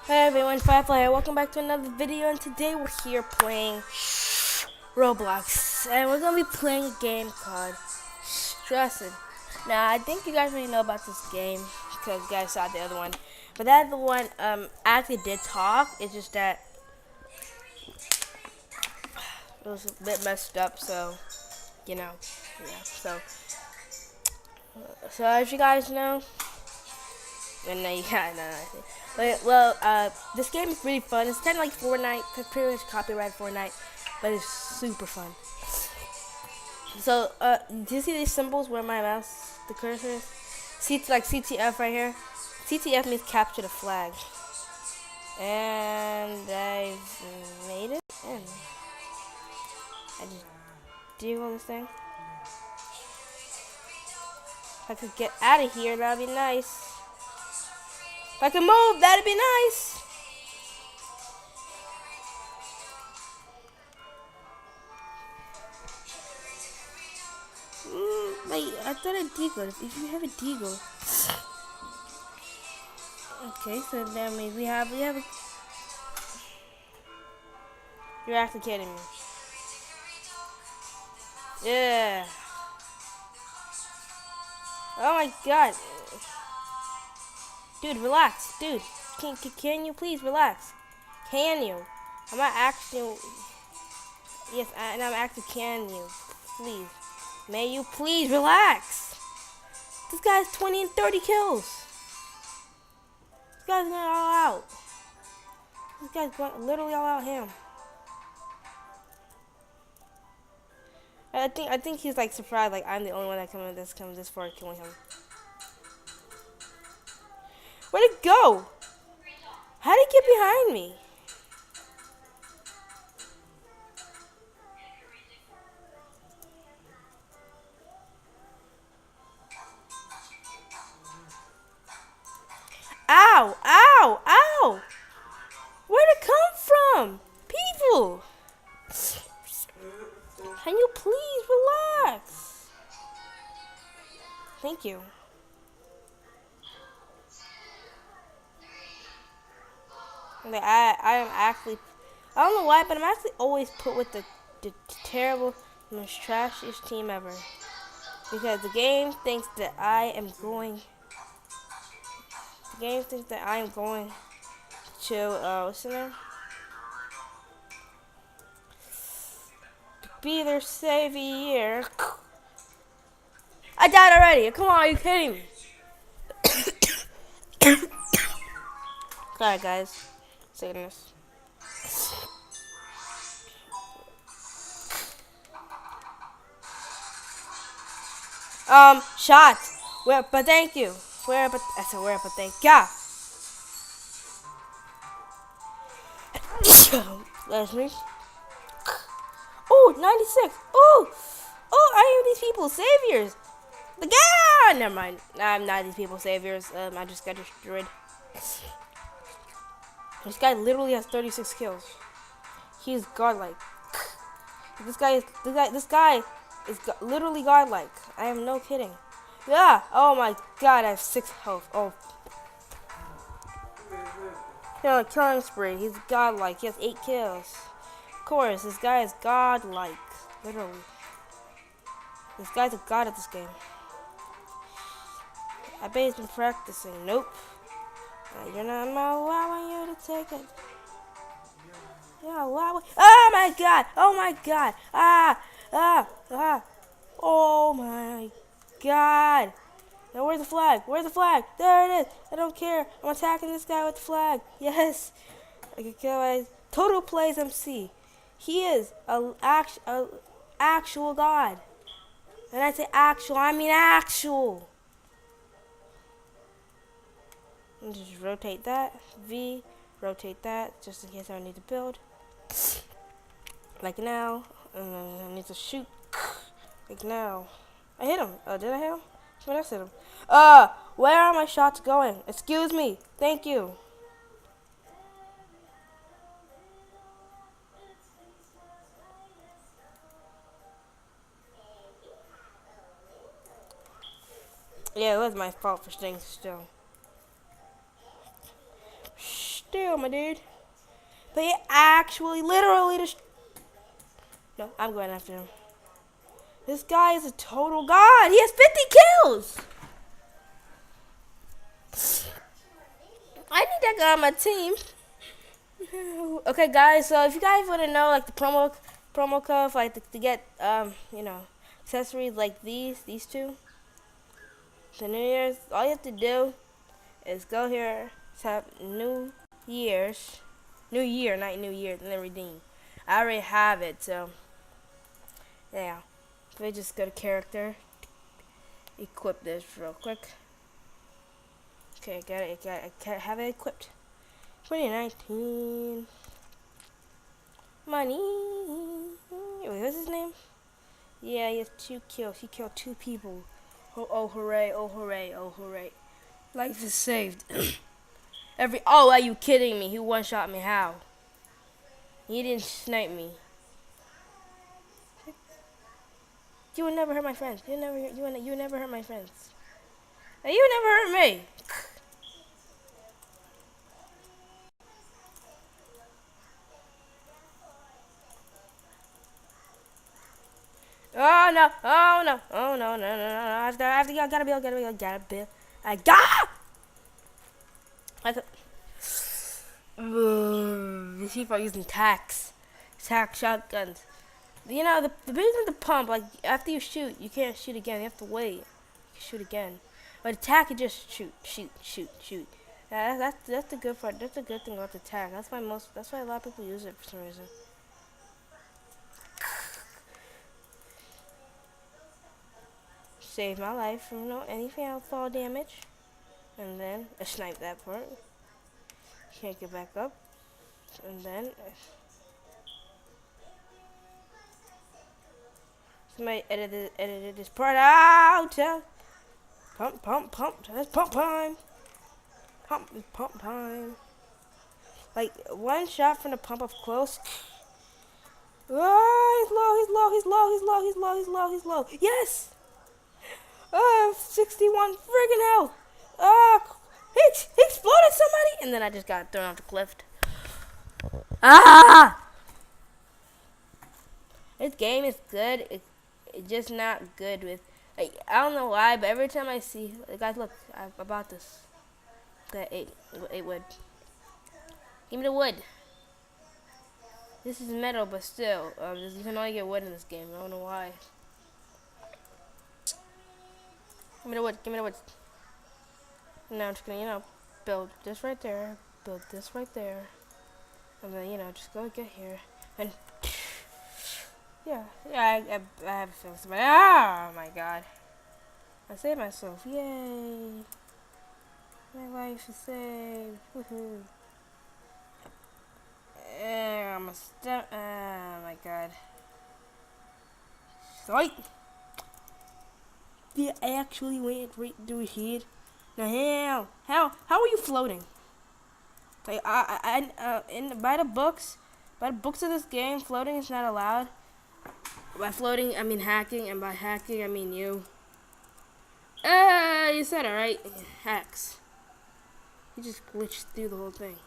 Hey everyone, Firefly here. Welcome back to another video, and today we're here playing Roblox, and we're gonna be playing a game called Strucid. Now, I think you guys already know about this game because you guys saw the other one, but that other one actually did talk. It's just that it was a bit messed up, so you know, yeah. So as you guys know, and yeah, no. This game is really fun. It's kind of like Fortnite, pretty much copyright Fortnite, but it's super fun. So, do you see these symbols where my mouse, the cursor is? See, it's like CTF right here. CTF means capture the flag. And I've made it in. I just deal this thing. If I could get out of here, that'd be nice. If I can move, that'd be nice. Wait, I thought I deagled. If you have a deagle. Okay, so that means we have a... You're actually kidding me. Yeah. Oh my god. Dude, relax. Dude, can you please relax? Can you? I'm not actually... Yes, I'm actually can you? Please. May you please relax? This guy's 20 and 30 kills. This guy's going all out. This guy's going literally all out him. I think he's like surprised, like I'm the only one that comes this far killing him. Where'd it go? How did it get behind me? Ow! Ow! Ow! Where'd it come from? People! Can you please relax? Thank you. Like, I am actually, I don't know why, but I'm actually always put with the terrible, most trashiest team ever. Because the game thinks that I am going to, what's the name? Be their savior. I died already. Come on, are you kidding me? Sorry, guys. Sickness. Shot. Where? But thank you. Where? But I said where? But thank God. That's me. Oh, 96. Oh, I am these people's saviors. The guy. Never mind. I'm not these people's saviors. I just got destroyed. This guy literally has 36 kills. He is godlike. This guy is literally godlike. I am no kidding. Yeah. Oh my God. I have 6 health. Oh. Killing spree. He's godlike. He has 8 kills. Of course, this guy is godlike. Literally. This guy's a god at this game. I bet he's been practicing. Nope. You're not allowing you to take it. You're allowing. Oh my God! Oh my God! Oh my God! Now where's the flag? Where's the flag? There it is. I don't care. I'm attacking this guy with the flag. Yes. I can kill my total plays MC. He is a actual god. And I say actual, I mean actual. And just rotate that. V, rotate that, just in case I need to build. Like now. And then I need to shoot. Like now. I hit him. Did I hit him? Someone else hit him. Where are my shots going? Excuse me. Thank you. Yeah, it was my fault for staying still. still, my dude. They actually, literally just... No, I'm going after him. This guy is a total god. He has 50 kills. I need that guy on my team. Okay, guys. So if you guys want to know, like the promo code, like to get you know, accessories like these two, the New Year's, all you have to do is go here, tap New Year, not New Year, and then redeem. I already have it, so yeah. So we just go to character, equip this real quick. Okay, got it. I can't have it equipped. 2019 money. Wait, what's his name? Yeah, he has 2 kills. He killed 2 people. Oh hooray! Oh hooray! Oh hooray! Life is saved. Oh, are you kidding me? He one-shot me. How? He didn't snipe me. You would never hurt my friends. You would never hurt my friends. Hey, you never hurt me. Oh no! Oh no! Oh no! No! I gotta build. I got. These people are using tac shotguns. You know the reason the pump, like after you shoot, you can't shoot again. You have to wait. You can shoot again. But attack, you just shoot. That's the good part. That's the good thing about the attack. That's why a lot of people use it for some reason. Save my life from anything else fall damage. And then I snipe that part. Can't get back up. And then somebody edited this part out. Pump. That's pump time. Pump time. Like one shot from the pump up close. Oh, he's low. Yes! 61 friggin' health. He exploded somebody, and then I just got thrown off the cliff. This game is good. It's just not good with. Like, I don't know why, but every time I see, guys, look, I bought this. Got 8 wood. Give me the wood. This is metal, but still, you can only get wood in this game. I don't know why. Give me the wood. Now I'm just gonna, build this right there, build this right there, and then, just go get here, and yeah, I have to feel somebody. Oh my god, I saved myself! Yay! My life is saved! Woohoo! I'm a step. Oh my god! Sorry. They actually went right through his head. Now, how are you floating? Like, by the books of this game, floating is not allowed. By floating, I mean hacking, and by hacking, I mean you. You said it right. Hacks. You just glitched through the whole thing.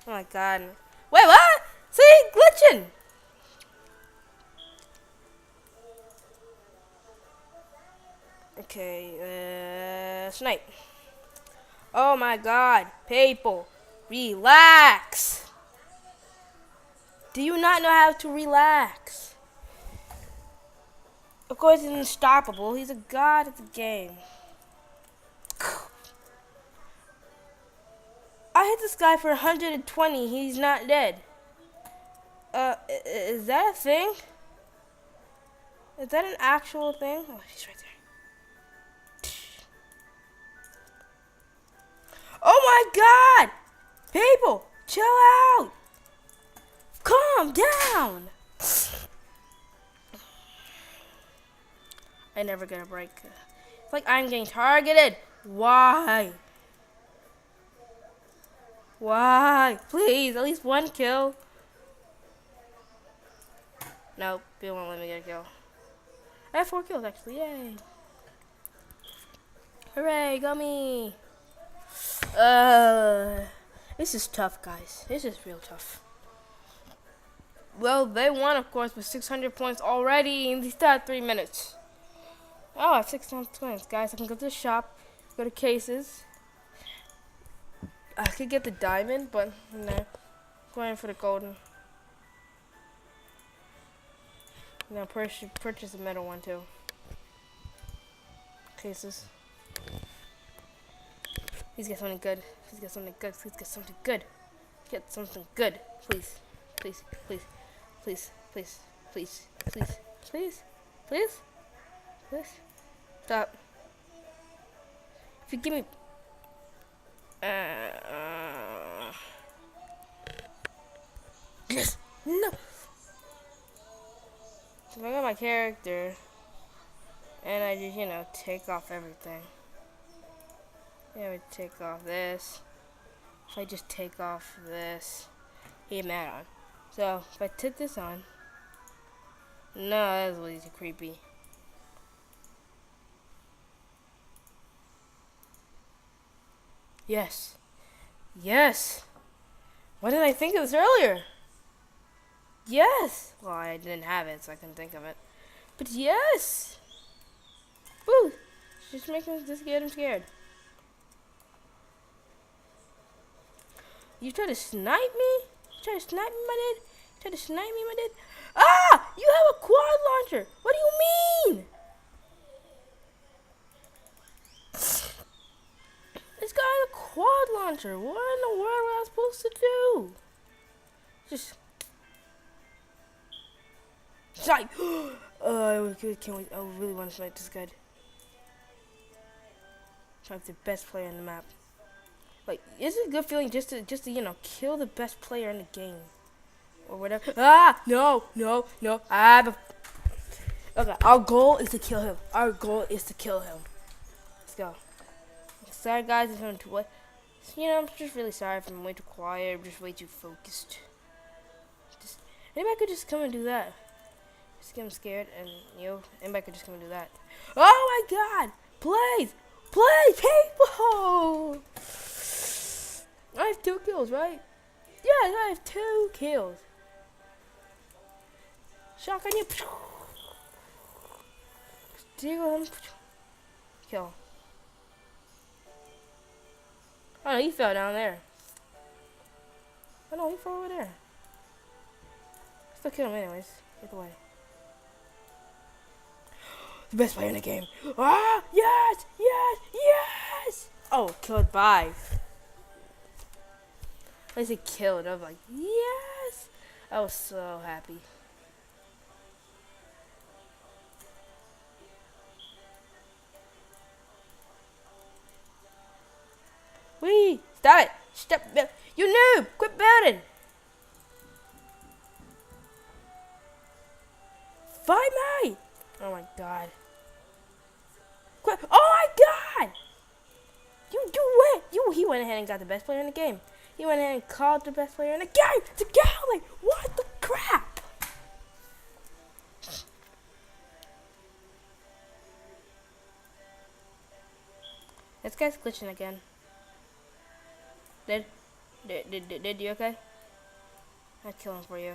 Oh my god. Wait, what? See? Glitching! Okay, snipe. Oh my god. People, relax. Do you not know how to relax? Of course, he's unstoppable. He's a god at the game. I hit this guy for 120. He's not dead. Is that a thing? Is that an actual thing? Oh, he's right there. Oh my god! People, chill out! Calm down! I never get a break. It's like I'm getting targeted. Why? Why? Please, at least one kill. Nope, people won't let me get a kill. I have 4 kills actually, yay. Hooray, got me. This is tough, guys. This is real tough. Well, they won, of course, with 600 points already in these 3 minutes. Oh, I have 600 points, guys. I can go to the shop, go to cases. I could get the diamond, but no. I'm going for the golden. Now purchase the metal one too. Cases. Please get something good. Please get something good. Please get something good. Get something good. Please. Please. Please. Please. Please. Please. Please. Please. Please. Please. Stop. If you give me yes. No. So I got my character and I just, take off everything. Yeah, we take off this. If I just take off this, he mad on. So if I take this on, no, that's really too creepy. Yes. Yes. Why didn't I think of this earlier? Yes. Well, I didn't have it, so I couldn't think of it. But yes. Woo. Just making this get him scared. You try to snipe me? You try to snipe me, my dude? You try to snipe me, my dude? Ah! You have a quad launcher! What do you mean? This guy has a quad launcher. What in the world am I supposed to do? Just snipe! I can't wait. I really want to snipe this guy. Snipe the best player in the map. Like, it's a good feeling just to kill the best player in the game. Or whatever. Ah! No! I have a... Okay, our goal is to kill him. Our goal is to kill him. Let's go. Sorry, guys. I'm just really sorry if I'm way too quiet. I'm just way too focused. Maybe I could just come and do that. Just get him scared and, anybody could just come and do that. Oh my god! Please! People! I have 2 kills, right? Yes, I have 2 kills. Shotgun you. Deal him. Kill. Oh, no, he fell down there. Oh no, he fell over there. Still kill him anyways. Get away. The best player in the game. Ah! Yes! Oh, killed by. I said killed. I was like, yes! I was so happy. Wee! Stop it! Stop! You noob! Quit building! 5 night! Oh my god. Quit! Oh my god! He went ahead and got the best player in the game. He went ahead and called the best player in the game. The Galley! What the crap? This guy's glitching again. Did you okay? I'd kill him for you.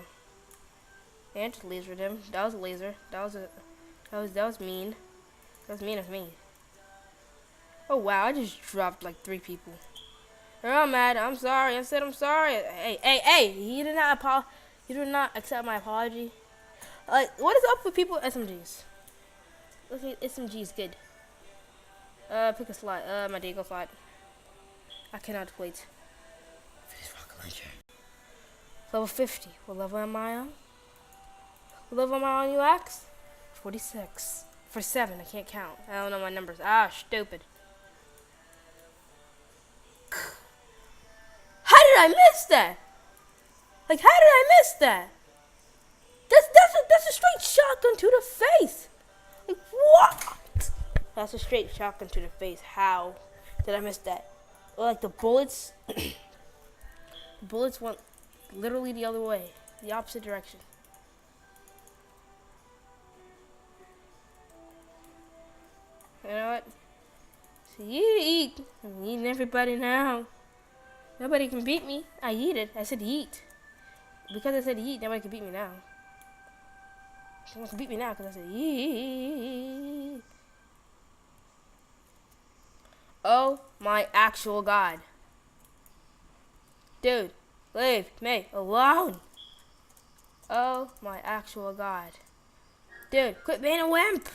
And just lasered him. That was a laser. That was mean. That was mean of me. Oh wow, I just dropped like 3 people. I'm mad. I'm sorry. I said I'm sorry. Hey! You did not accept my apology. Like, what is up with people with SMGs? Look at SMGs, good. Pick a slot. My deagle slot. I cannot wait. Finish rocket launcher. Level 50. What level am I on? What level am I on, you ask? 46. For 7, I can't count. I don't know my numbers. Ah, stupid. How did I miss that? Like, how did I miss that? That's a straight shotgun to the face. Like, what? That's a straight shotgun to the face. How did I miss that? Well, like the bullets, the bullets went literally the other way, the opposite direction. You know what? So you eat. I'm eating everybody now. Nobody can beat me. I eat it. I said eat. Because I said eat, nobody can beat me now. Someone can beat me now because I said eat. Oh my actual god. Dude, leave me alone. Oh my actual god. Dude, quit being a wimp.